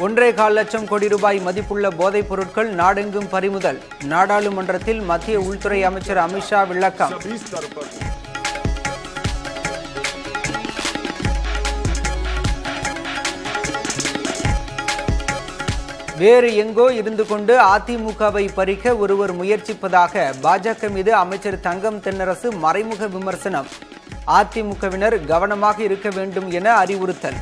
1.25 லட்சம் கோடி ரூபாய் மதிப்புள்ள போதைப் பொருட்கள் நாடெங்கும் பறிமுதல். நாடாளுமன்றத்தில் மத்திய உள்துறை அமைச்சர் அமித்ஷா விளக்கம். வேறு எங்கோ இருந்து கொண்டு அதிமுகவை பறிக்க ஒருவர் முயற்சிப்பதாக பாஜக மீது அமைச்சர் தங்கம் தென்னரசு மறைமுக விமர்சனம். அதிமுகவினர் கவனமாக இருக்க வேண்டும் என அறிவுறுத்தல்.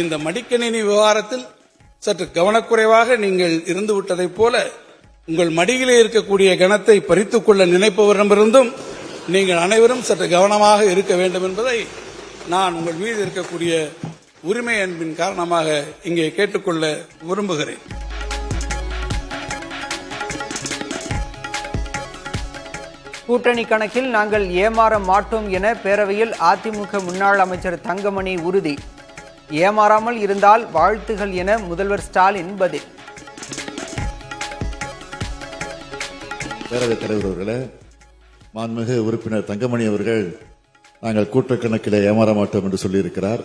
இந்த மடிக்கணினி விவகாரத்தில் சற்று கவனக்குறைவாக நீங்கள் இருந்து விட்டதைப் போல உங்கள் மடியிலே இருக்கக்கூடிய கணத்தை பறித்துக் கொள்ள நினைப்பவரிடமிருந்தும் நீங்கள் அனைவரும் சற்று கவனமாக இருக்க வேண்டும் என்பதை நான் உங்கள் மீது இருக்கக்கூடிய உரிமை அன்பின் காரணமாக இங்கே கேட்டுக்கொள்ள விரும்புகிறேன். கூட்டணி கணக்கில் நாங்கள் ஏமாற மாட்டோம் என பேரவையில் அதிமுக முன்னாள் அமைச்சர் தங்கமணி உறுதி. ஏமாறாமல் இருந்தால் வாழ்த்துகள் என முதல்வர் ஸ்டாலின் பதில். பேரவைத் தலைவர் அவர்களே, மாண்புமிகு உறுப்பினர் தங்கமணி அவர்கள் நாங்கள் கூட்டணி கணக்கில் ஏமாற மாட்டோம் என்று சொல்லியிருக்கிறார்.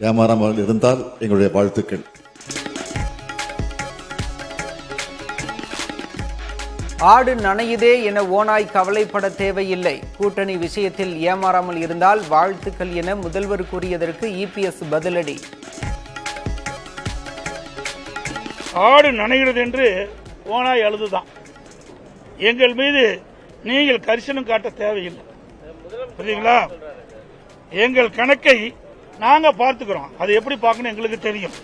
ஏமாறாமல் இருந்தால் எங்களுடைய வாழ்த்துக்கள். ஆடு நனையுதே என ஓனாய் கவலைப்பட தேவையில்லை. கூட்டணி விஷயத்தில் ஏமாறாமல் இருந்தால் வாழ்த்துக்கள் என முதல்வர் கூறியதற்கு இபிஎஸ் பதிலடி. ஆடு நனைகிறது என்று ஓனாய் அழுதுதான். எங்கள் மீது நீங்கள் கரிசனம் காட்ட தேவையில்லை. புரியுங்களா? எங்கள் கணக்கை நாங்க பார்த்துக்கிறோம். அது எப்படி பார்க்கணும் எங்களுக்கு தெரியும்.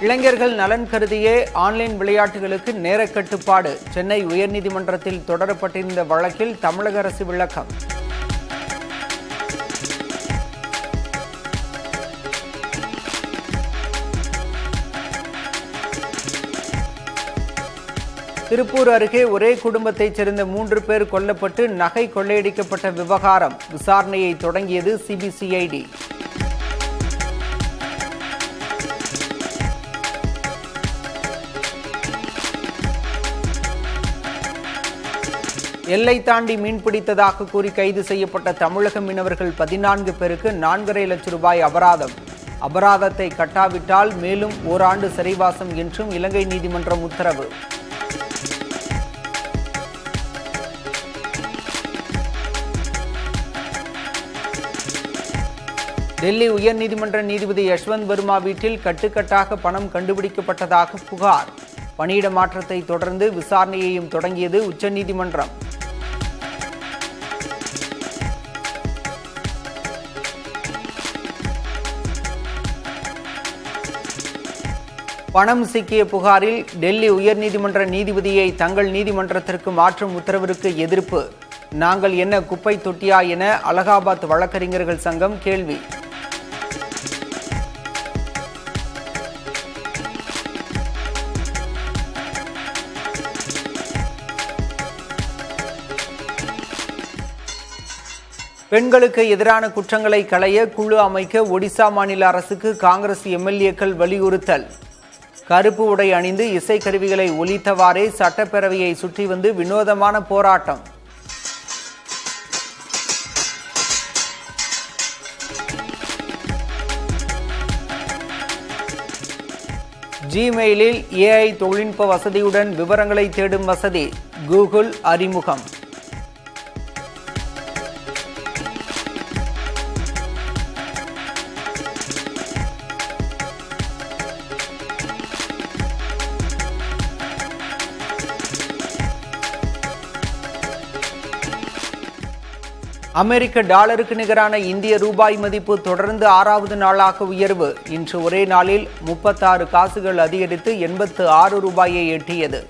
இளைஞர்கள் நலன் கருதியே ஆன்லைன் விளையாட்டுகளுக்கு நேர கட்டுப்பாடு. சென்னை உயர்நீதிமன்றத்தில் தொடரப்பட்டிருந்த வழக்கில் தமிழக அரசு விளக்கம். திருப்பூர் அருகே ஒரே குடும்பத்தைச் சேர்ந்த 3 பேர் கொல்லப்பட்டு நகை கொள்ளையடிக்கப்பட்ட விவகாரம். விசாரணையை தொடங்கியது சிபிசிஐடி. எல்லை தாண்டி மீன்பிடித்ததாக கூறி கைது செய்யப்பட்ட தமிழக மீனவர்கள் 14 பேருக்கு 4.5 லட்சம் ரூபாய் அபராதம். அபராதத்தை கட்டாவிட்டால் மேலும் ஓராண்டு சிறைவாசம் என்றும் இலங்கை நீதிமன்றம் உத்தரவு. டெல்லி உயர்நீதிமன்ற நீதிபதி யஷ்வந்த் வர்மா வீட்டில் கட்டுக்கட்டாக பணம் கண்டுபிடிக்கப்பட்டதாக புகார். பணியிட மாற்றத்தை தொடர்ந்து விசாரணையையும் தொடங்கியது உச்சநீதிமன்றம். பணம் சிக்கிய புகாரில் டெல்லி உயர்நீதிமன்ற நீதிபதியை தங்கள் நீதிமன்றத்திற்கு மாற்றும் உத்தரவிற்கு எதிர்ப்பு. நாங்கள் என்ன குப்பை தொட்டியா என அலகாபாத் வழக்கறிஞர்கள் சங்கம் கேள்வி. பெண்களுக்கு எதிரான குற்றங்களை களைய குழு அமைக்க ஒடிசா மாநில அரசுக்கு காங்கிரஸ் எம்எல்ஏக்கள் வலியுறுத்தல். கருப்பு உடை அணிந்து இசைக்கருவிகளை ஒலித்தவாறே சட்டப்பேரவையை சுற்றி வந்து வினோதமான போராட்டம். ஜிமெயிலில் ஏஐ தொழில்நுட்ப வசதியுடன் விவரங்களை தேடும் வசதி கூகுள் அறிமுகம். அமெரிக்க டாலருக்கு நிகரான இந்திய ரூபாய் மதிப்பு தொடர்ந்து 6வது நாளாக உயர்வு. இன்று ஒரே நாளில் 36 காசுகள் அதிகரித்து 86 ரூபாயை எட்டியது.